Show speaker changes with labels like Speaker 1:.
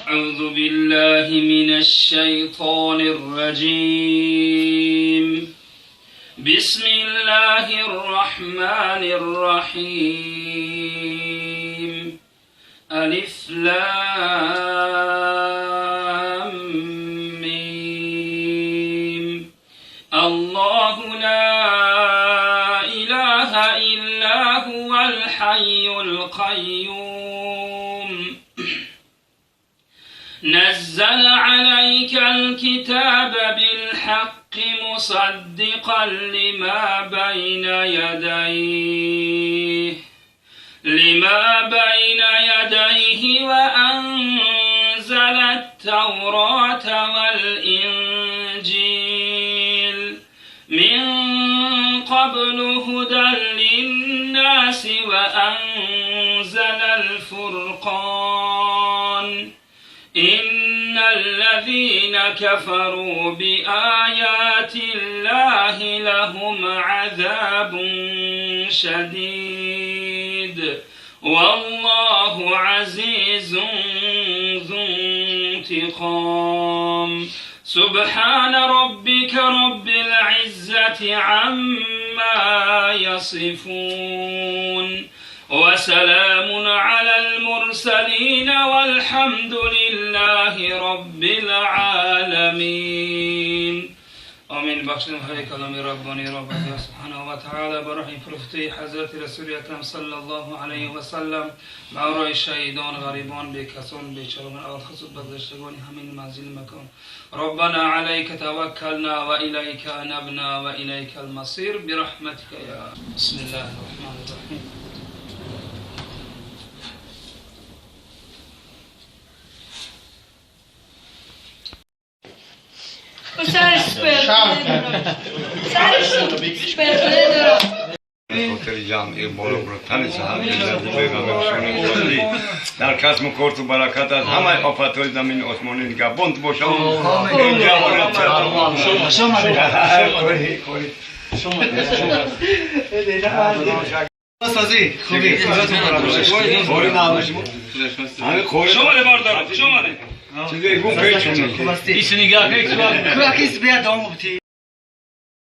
Speaker 1: أعوذ بالله من الشيطان الرجيم. بسم الله الرحمن الرحيم. ألف لام ميم. الله لا إله إلا هو الحي القيوم. نزل عليك الكتاب بالحق مصدقا لما بين يديه وأنزل التوراة والإنجيل من قبل هدى للناس وأنزل الفرقان. إن الذين كفروا بآيات الله لهم عذاب شديد والله عزيز ذو انتقام. سبحان ربك رب العزة عما يصفون وسلام على المرسلين والحمد لله رب العالمين. آمین. بخشنده های کلام ربانی را به خدا سبحانه و تعالی برای فرفته حضرت رسول اکرم صلی الله علیه و سلم برای شهیدان، غریبان، بیکسان، بیچارگان، خصوص بازداشتگان همین منزل مکان. ربنا علیک توکلنا و الیک انبنا و الیک المصیر برحمتک یا. بسم الله الرحمن الرحیم.
Speaker 2: خاطر جمعی بالا بردن صحابه لذت پیغمبر شنیدی در کسب و کار و برکت از همه آفت‌های زمین آسمانی نگهبان باشد. اینجا وارد سازی خوبی شماره باردار شماره چیزی گفت ایشون نگاه کنید.